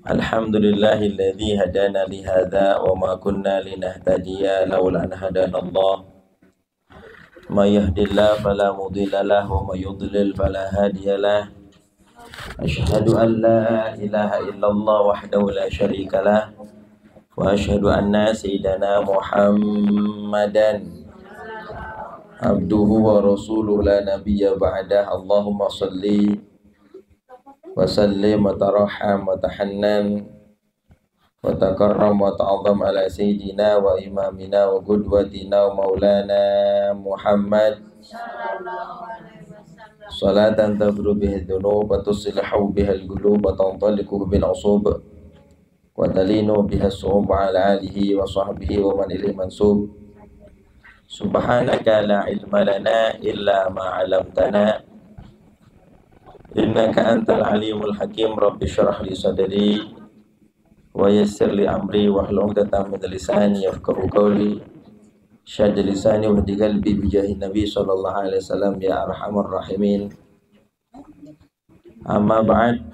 Alhamdulillahilladzi hadana li hadza wa ma kunna linahtadiya laula an hadana Allah. May yahdihillahu fala mudilla lahu wa may yudlil fala hadiyalah. Asyhadu an la ilaha illallah wahdahu la syarika lah wa asyhadu anna sayyidana Muhammadan abduhu wa rasuluhu la nabiyya ba'dah. Allahumma shalli wa sallim wa tarahham wa tahannan wa takarram wa ta'azzam ala sayyidina wa imamina wa qudwatina wa maulana Muhammad salatan tabru bihi dhunub wa tuslihu biha al-qulub wa tantaliqu bil usub wa talinu biha as-su'ub ala alihi wa sahbihi wa man ilayhi mansub. Subhanaka la ilma lana illa ma 'allamtana innaka antal alimul hakim. Rabbi syrah li sadri wa yassir li amri wahlul 'uqdatam min lisani yafqahu qawli. Syad lisani wa hdi qalbi bi jahi nabi sallallahu alaihi wasallam ya arhamar rahimin. Amma ba'd.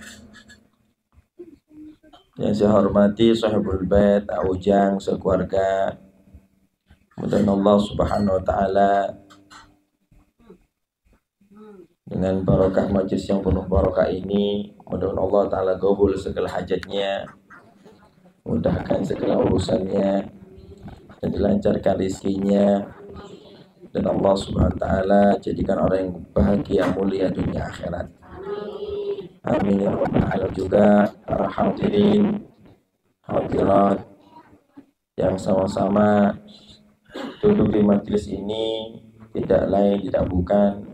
Yang saya hormati sahibul bait, Ujang, sekeluarga. Mudah-mudahan Allah Subhanahu wa taala dengan barokah majlis yang penuh barokah ini, mudah-mudahan Allah Ta'ala kabul segala hajatnya, mudahkan segala urusannya, dan dilancarkan rezekinya, dan Allah Subhanahu wa Ta'ala jadikan orang yang bahagia mulia dunia akhirat. Amin ya rabbal alamin. Juga para hadirin hadirat yang sama-sama duduk di majlis ini tidak lain tidak bukan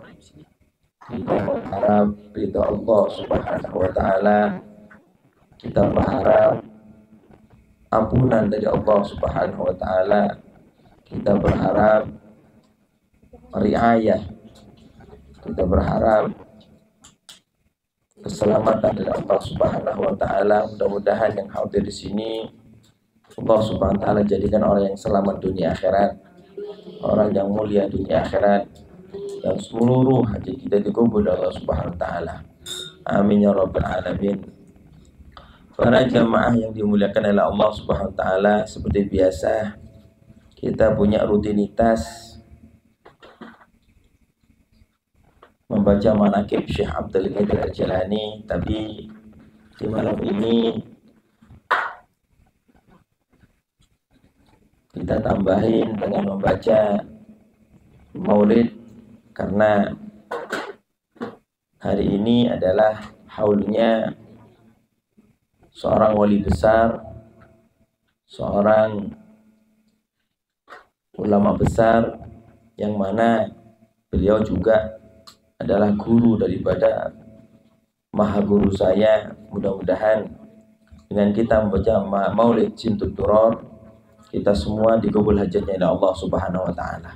kita berharap ridha Allah Subhanahu wa taala. Kita berharap ampunan dari Allah Subhanahu wa taala. Kita berharap riayah. Kita berharap keselamatan dari Allah Subhanahu wa taala. Mudah-mudahan yang hadir di sini Allah Subhanahu wa taala jadikan orang yang selamat dunia akhirat, orang yang mulia dunia akhirat, dan seluruh hajat kita dikabul oleh Allah Subhanahu wa taala. Amin ya rabbal alamin. Para jamaah yang dimuliakan oleh Allah Subhanahu wa taala, seperti biasa kita punya rutinitas membaca manaqib Syekh Abdul Qadir Al-Jilani, tapi di malam ini kita tambahin dengan membaca maulid, karena hari ini adalah haulnya seorang wali besar, seorang ulama besar, yang mana beliau juga adalah guru daripada maha guru saya. Mudah-mudahan dengan kita membaca maulid Jintut Duror, kita semua dikabul hajatnya oleh Allah Subhanahu wa taala.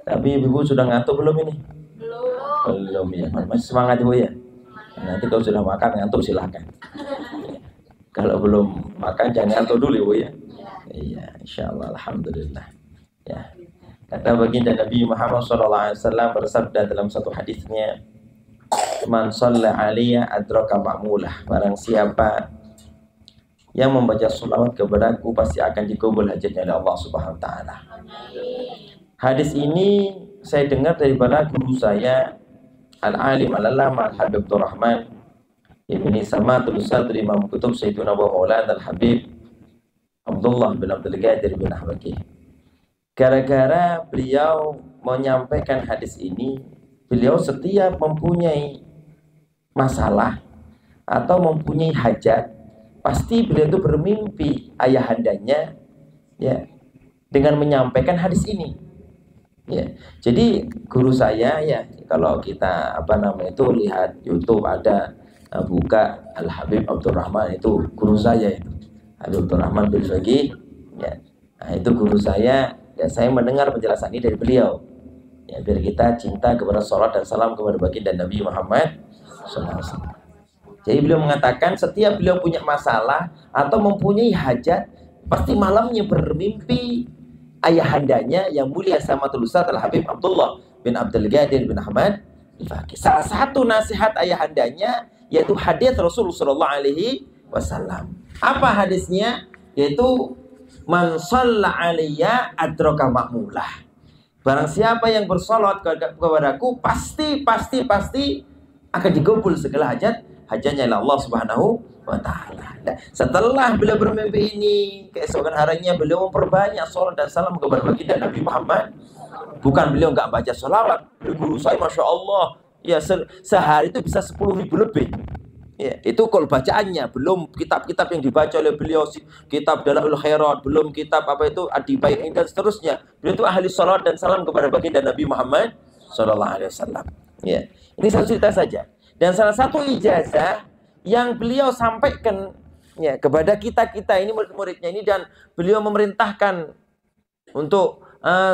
Tapi ibu sudah ngantuk belum ini? Belum ya. Masih semangat ibu ya? Nanti kalau sudah makan ngantuk silahkan. Kalau belum makan jangan ngantuk dulu ibu ya. Iya, insyaallah, alhamdulillah. Ya. Kata baginda Nabi Muhammad SAW bersabda dalam satu hadisnya, "Man shalla alayya adraka ma'mulah." Barang siapa yang membaca sholawat kepadaku pasti akan dikabul hajatnya oleh Allah Subhanahu wa taala. Hadis ini saya dengar daripada guru saya Al-Alim Al-Allamah Al-Habib Abdurrahman Ibni Samatul Sadri Imam Kutub Sayyiduna wa Maulana Al-Habib Abdullah bin Abdul Qadir bin Ahmad. Gara-gara beliau menyampaikan hadis ini, beliau setiap mempunyai masalah atau mempunyai hajat, pasti beliau itu bermimpi ayahandanya ya dengan menyampaikan hadis ini. Ya, jadi guru saya ya, kalau kita itu lihat YouTube ada buka Al-Habib Abdurrahman, itu guru saya itu. Habib Abdurrahman bin Faqih ya. Nah, itu guru saya. Ya, saya mendengar penjelasan ini dari beliau. Ya, biar kita cinta kepada salat dan salam kepada baginda Nabi Muhammad SAW. Jadi beliau mengatakan setiap beliau punya masalah atau mempunyai hajat, pasti malamnya bermimpi ayahandanya yang mulia Samatul Ustaz Al-Habib Abdullah bin Abdul Qadir bin Ahmad Al-Faqih. Salah satu nasihat ayahandanya yaitu hadis Rasulullah sallallahu alaihi wasallam. Apa hadisnya? Yaitu man shalla alayya adraka ma'mulah. Barang siapa yang bersolat kepadaku pasti akan digabul segala hajatnya oleh Allah Subhanahu wa taala. Nah, setelah beliau bermimpi ini, keesokan harinya beliau memperbanyak salat dan salam kepada baginda Nabi Muhammad. Bukan beliau nggak baca sholawat. Guru saya Masya Allah, ya sehari itu bisa 10.000 lebih. Ya, itu kalau bacaannya, belum kitab-kitab yang dibaca oleh beliau, kitab Dalail Khairat, belum kitab apa itu Ad-Dibaik dan seterusnya. Beliau itu ahli sholawat dan salam kepada baginda Nabi Muhammad sallallahu alaihi wasallam. Ya, ini satu cerita saja. Dan salah satu ijazah yang beliau sampaikan ya kepada kita ini murid-muridnya ini, dan beliau memerintahkan untuk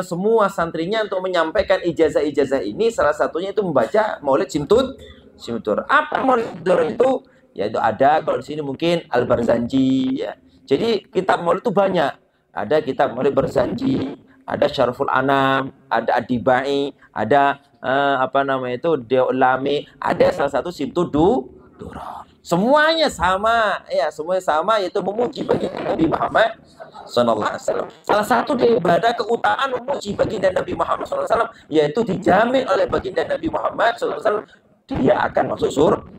semua santrinya untuk menyampaikan ijazah-ijazah ini, salah satunya itu membaca Maulid Simtur. Apa Maulid Simtur itu? Yaitu ada kalau di sini mungkin Al-Barzanji ya. Jadi kitab Maulid itu banyak. Ada kitab Maulid Barzanji, ada Syaraful Anam, ada Ad-Dibai, ada Deolami, ada salah satu Simtud Duror. Semuanya sama ya, semuanya sama, yaitu memuji baginda Nabi Muhammad sallallahu alaihi wasallam. Salah satu daripada keutamaan memuji baginda Nabi Muhammad sallallahu alaihi wasallam yaitu dijamin oleh baginda Nabi Muhammad sallallahu alaihi wasallam dia akan masuk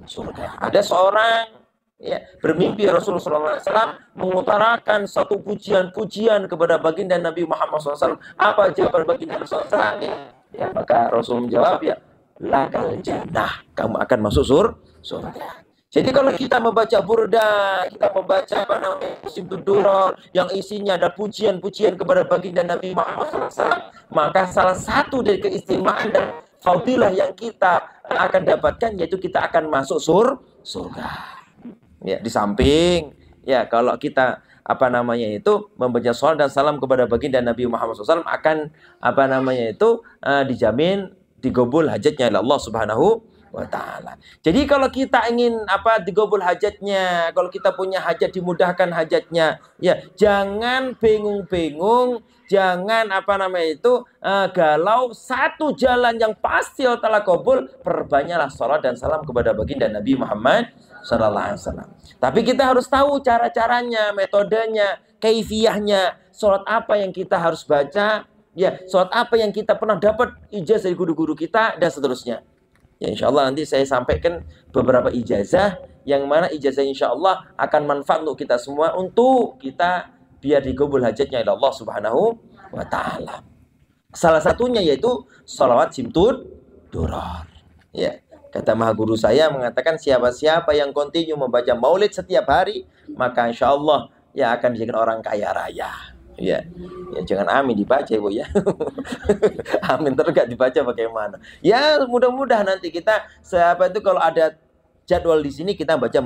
surga. Ada seorang ya bermimpi Rasulullah sallallahu alaihi wasallam mengutarakan satu pujian-pujian kepada baginda Nabi Muhammad sallallahu alaihi wasallam. Apa jawaban baginda Rasulullah sallallahu alaihi wasallam? Ya, maka Rasul menjawab ya, lakal jannah, kamu akan masuk surga. Jadi kalau kita membaca burda, kita membaca Simtud Duror yang isinya ada pujian-pujian kepada baginda Nabi Muhammad SAW, maka salah satu dari keistimewaan dan fadilah yang kita akan dapatkan yaitu kita akan masuk surga. Ya, di samping ya kalau kita membaca salat dan salam kepada baginda Nabi Muhammad SAW akan dijamin digabul hajatnya oleh Allah Subhanahu wa ta'ala. Jadi kalau kita ingin digabul hajatnya, kalau kita punya hajat dimudahkan hajatnya, ya jangan bingung-bingung, jangan galau. Satu jalan yang pasti Allah Ta'ala kabul, perbanyaklah salat dan salam kepada baginda Nabi Muhammad sallallahu alaihi wasallam. Tapi kita harus tahu cara-caranya, metodenya, kaifiyahnya, salat apa yang kita harus baca, ya, salat apa yang kita pernah dapat ijazah dari guru-guru kita dan seterusnya. Ya, insya Allah nanti saya sampaikan beberapa ijazah yang mana ijazah insya Allah akan manfaat untuk kita semua, untuk kita biar digabul hajatnya oleh Allah Subhanahu wa ta'ala. Salah satunya yaitu sholawat Simtud Duror. Ya, kata maha guru saya mengatakan siapa-siapa yang kontinu membaca maulid setiap hari, maka insya Allah ya akan dijadikan orang kaya raya. Ya, jangan amin dibaca Ibu ya. Amin terus gak dibaca bagaimana? Ya mudah-mudahan nanti kita kalau ada jadwal di sini kita baca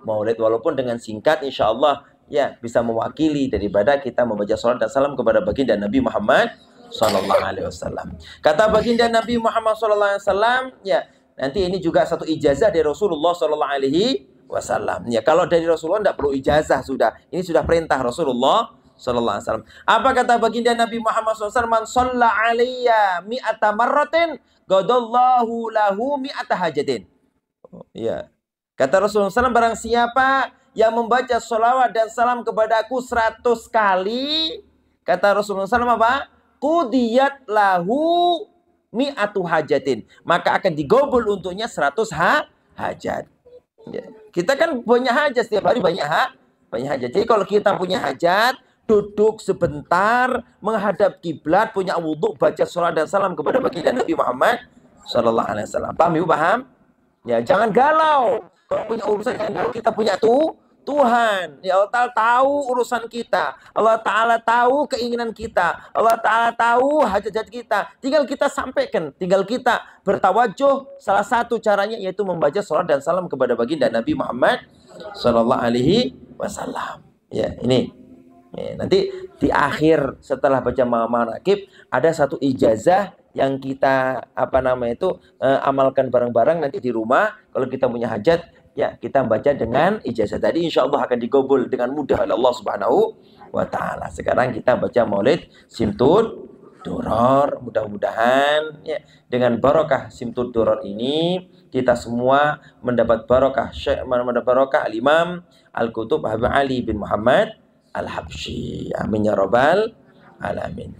maulid walaupun dengan singkat, insya Allah ya bisa mewakili daripada kita membaca salat dan salam kepada baginda Nabi Muhammad sallallahu alaihi wasallam. Kata baginda Nabi Muhammad sallallahu alaihi wasallam, ya nanti ini juga satu ijazah dari Rasulullah sallallahu alaihi wasallam. Ya kalau dari Rasulullah tidak perlu ijazah, sudah. Ini sudah perintah Rasulullah sallallahu alaihi wasallam. Apa kata baginda Nabi Muhammad SAW? Man shalla alayya mi'ata marratin qadallahu lahu mi'ata hajatin. Ya. Kata Rasulullah SAW, barang siapa yang membaca sholawat dan salam kepadaku 100 kali, kata Rasulullah SAW apa? Qudiyat lahu mi'atu hajatin. Maka akan digabul untuknya 100 hajat. Ya. Kita kan punya hajat setiap hari, banyak hajat. Jadi kalau kita punya hajat, duduk sebentar, menghadap kiblat, punya wudhu, baca sholat dan salam kepada baginda Nabi Muhammad sallallahu alaihi wasallam. Paham Ibu? Paham? Ya, jangan galau. Kalau punya urusan yang galau, kita punya Tuhan. Ya Allah Ta'ala tahu urusan kita. Allah Ta'ala tahu keinginan kita. Allah Ta'ala tahu hajat-hajat kita. Tinggal kita sampaikan. Tinggal kita bertawajuh. Salah satu caranya yaitu membaca sholat dan salam kepada baginda Nabi Muhammad sallallahu alaihi wasallam. Ya, ini. Ya, nanti di akhir setelah baca manaqib ada satu ijazah yang kita amalkan bareng-bareng nanti di rumah. Kalau kita punya hajat, ya kita baca dengan ijazah tadi, insya Allah akan digabul dengan mudah oleh Allah Subhanahu wa ta'ala. Sekarang kita baca maulid Simtud duror. Mudah-mudahan ya, dengan barokah simtud duror ini kita semua mendapat barokah Al-Imam Al-Qutub Habib Ali bin Muhammad Al-Habsyi. Amin ya rabbal alamin.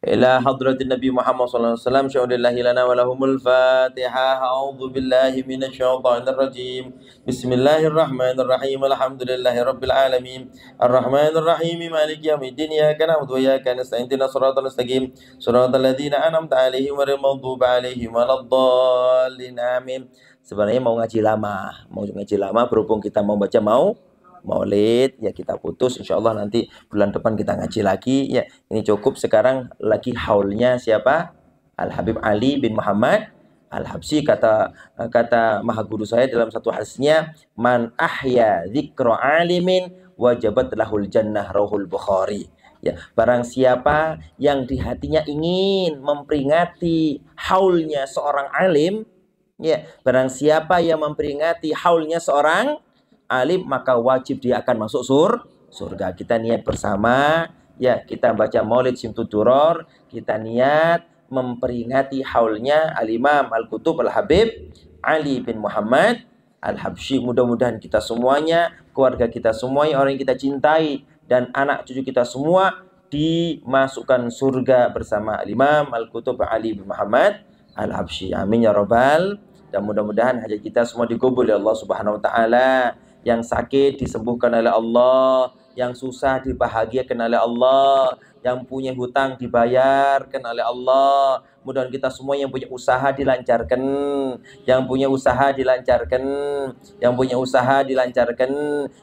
Ila hadratin Nabi Muhammad sallallahu alaihi wasallam syaudillahi lana wa lahumul Fatihah. A'udzu billahi minasyaitonir rajim. Bismillahirrahmanirrahim. Alhamdulillahi rabbil alamin. Arrahmanir rahim. Maliki yaumiddin. Iyyaka na'budu wa iyyaka nasta'in. Ihdinas siratal mustaqim. Siratal ladzina an'amta 'alaihim ghairil maghdubi 'alaihim waladdallin. Amin. Sebenarnya mau ngaji lama, berhubung kita mau baca Maulid ya, kita putus, insya Allah nanti bulan depan kita ngaji lagi ya. Ini cukup sekarang lagi haulnya siapa? Al Habib Ali bin Muhammad Al Habsyi. Kata maha guru saya dalam satu hadisnya, man ahya dzikra alimin wajabat lahul jannah, rawahul Bukhari. Ya, barang siapa yang di hatinya ingin memperingati haulnya seorang alim, ya, barang siapa yang memperingati haulnya seorang alim, maka wajib dia akan masuk surga. Kita niat bersama ya, kita baca Maulid Simtud Duror, kita niat memperingati haulnya Al-Imam Al-Qutub Al-Habib Ali bin Muhammad Al-Habsyi. Mudah-mudahan kita semuanya, keluarga kita semuanya, orang yang kita cintai dan anak cucu kita semua dimasukkan surga bersama Al-Imam Al-Qutub Ali bin Muhammad Al-Habsyi. Amin ya rabbal. Dan mudah-mudahan hajat kita semua dikabul oleh Allah Subhanahu wa taala. Yang sakit disembuhkan oleh Allah, yang susah dibahagiakan oleh Allah, yang punya hutang dibayarkan oleh Allah. Mudah-mudahan kita semua yang punya usaha dilancarkan, yang punya usaha dilancarkan, yang punya usaha dilancarkan,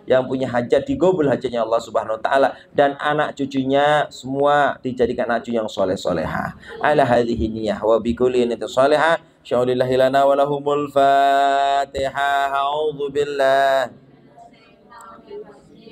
yang punya hajat digobul hajatnya Allah Subhanahu wa taala, dan anak cucunya semua dijadikan anak cucu yang soleh-solehah. Ala hadhihi niyyah wa bi kulli niyatin salihah. Syaudillahi lana wa lahumul Fatihah. A'udzu billah.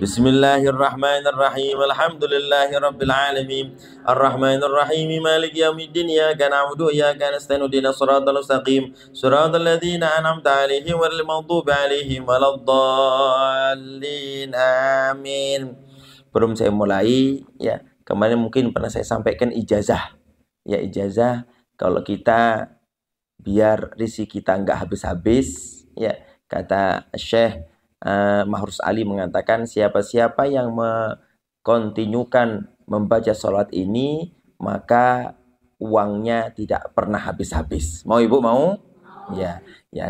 Bismillahirrahmanirrahim. Alhamdulillahi rabbil alamin. Arrahmanir rahim. Maliki yaumiddin. Iyyaka na'budu wa iyyaka nasta'in. Ihdinas siratal mustaqim. Siratal ladzina an'amta 'alaihim ghairil maghdubi 'alaihim waladdallin. Amin. Belum saya mulai ya, kemarin mungkin pernah saya sampaikan ijazah. Ya, ijazah kalau kita biar rezeki kita enggak habis-habis ya, kata Syekh Mahrus Ali mengatakan, siapa-siapa yang mengkontinyukan membaca sholat ini, maka uangnya tidak pernah habis-habis. Mau ibu mau? Ya,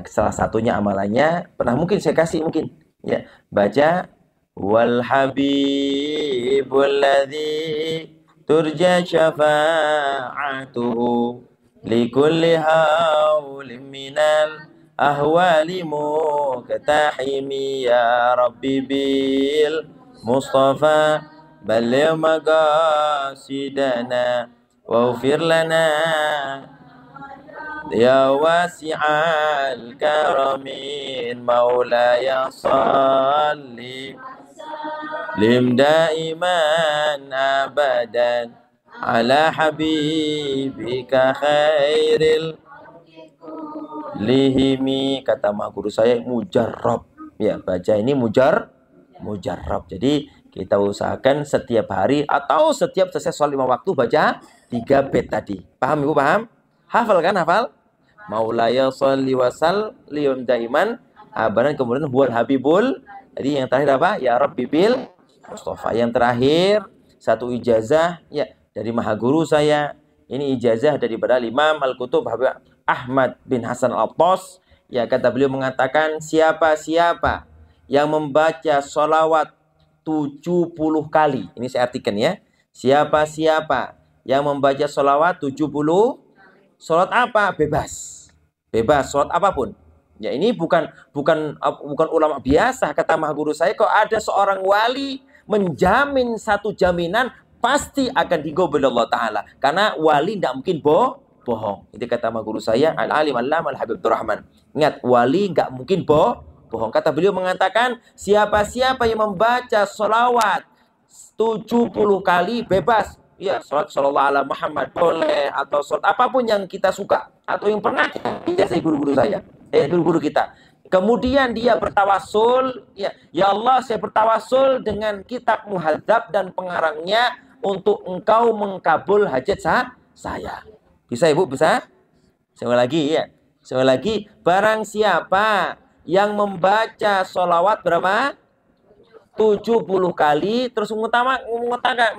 salah satunya amalannya pernah mungkin saya kasih mungkin. Ya, baca wal habibul ladzi turja syafa'atuhu likulli haulin minal ahwali muktahimi ya Rabbi bil Mustafa balligh maqasidana waghfir lana ya wasi'al karamin maulaya salli lim daiman abadan ala habibika khairil lihimi. Kata mak guru saya mujarrab ya, baca ini mujarrab. Jadi kita usahakan setiap hari atau setiap selesai sholat 5 waktu baca 3 bait tadi. Paham ibu? Paham? Hafal kan? Hafal? Maulaya sholli wa sallim daiman abadan, kemudian huwal habibul. Jadi yang terakhir apa? Ya Rabbi bil Mustafa. Yang terakhir satu ijazah ya dari maha guru saya. Ini ijazah daripada Imam Al-Qutub Habib Ahmad bin Hasan Al-Attas. Ya, kata beliau mengatakan, siapa-siapa yang membaca sholawat 70 kali. Ini saya artikan ya. Siapa-siapa yang membaca sholawat 70, sholat apa? Bebas. Bebas, sholat apapun. Ya, ini bukan ulama biasa. Kata maha guru saya, kok ada seorang wali menjamin satu jaminan pasti akan digobel Allah Ta'ala. Karena wali tidak mungkin bohong. Itu kata maha guru saya, Al-Alim Allam Al-Habib Rahman. Ingat, wali nggak mungkin bohong. Kata beliau mengatakan, siapa-siapa yang membaca sholawat 70 kali bebas. Ya, sholat sallallahu ala Muhammad boleh, atau sholat apapun yang kita suka, atau yang pernah kita ijazah guru-guru saya, guru-guru kita. Kemudian dia bertawasul, ya Allah saya bertawasul dengan kitab muhadzab dan pengarangnya untuk engkau mengkabul hajat saya. Bisa Ibu? Bisa? Sekali lagi ya. Sekali lagi, barang siapa yang membaca sholawat berapa? 70 kali terus mengatakan,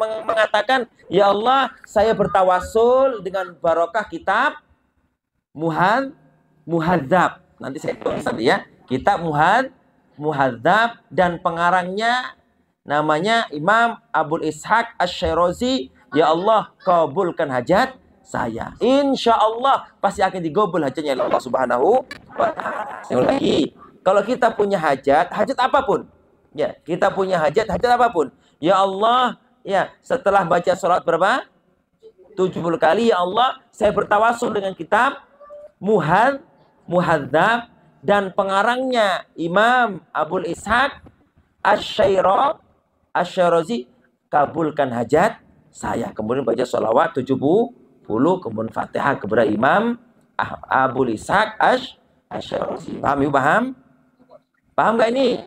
ya Allah, saya bertawasul dengan barokah kitab Muhadzab. Nanti saya tulis tadi ya. Kitab Muhadzab dan pengarangnya namanya Imam Abul Ishaq Asy-Syirazi. Ya Allah, kabulkan hajat saya. Insya Allah pasti akan digabul hajatnya oleh Allah Subhanahu wa Ta'ala. Sekali lagi, kalau kita punya hajat apapun, ya, kita punya hajat apapun. Ya Allah, ya, setelah baca sholat berapa? 70 kali, ya Allah, saya bertawasul dengan kitab Muhadzab dan pengarangnya Imam Abul Ishaq Asy-Syirazi, kabulkan hajat saya. Kemudian baca sholawat 70, kemudian Fatihah kepada Imam Abul Ishaq Asy-Syirazi. Paham? Paham nggak ini?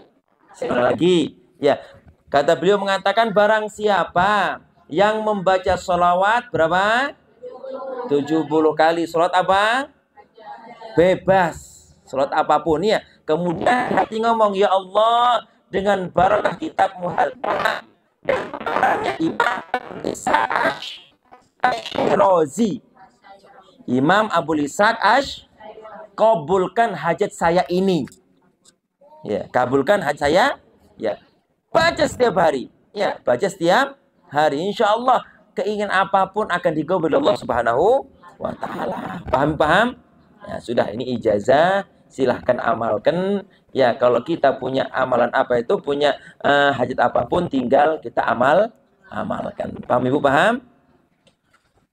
Sekali lagi, ya, kata beliau mengatakan barang siapa yang membaca sholawat berapa? 70 kali. Sholat apa? Bebas. Sholat apapun ya. Kemudian hati ngomong, ya Allah, dengan barakah kitab Muhadzab dan Imam Abul Ishaq kabulkan hajat saya ini. Ya, kabulkan hajat saya. Ya, baca setiap hari. Ya, baca setiap hari. Insya Allah keinginan apapun akan digabul oleh Allah Subhanahu wa Ta'ala. Paham? Ya, sudah, ini ijazah. Silahkan amalkan. Ya, kalau kita punya amalan apa itu, punya hajat apapun, tinggal kita amalkan. Paham Ibu? Paham?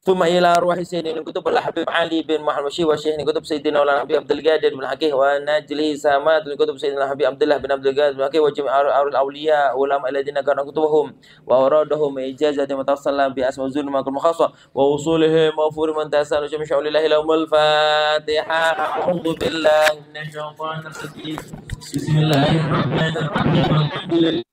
Thumma ila ruhi sayyidina kutub al-Habib Ali bin Muhammad Syih wa Syekh kutub sayyidina Maulana Habib Abdul Qadir bin Hakim wa najli samad kutub sayyidina Habib Abdullah bin Abdul Qadir bin Hakim wa jami'ul awliya ulama alladhina kana kutubuhum wa aradahum ijazati mutasallam bi asma zul makul mukhassa wa usulihim wa fur man tasalu jamsha lillahi lahumul Fatiha. A'udzu billahi minasy syaithanir rajim. Bismillahirrahmanirrahim.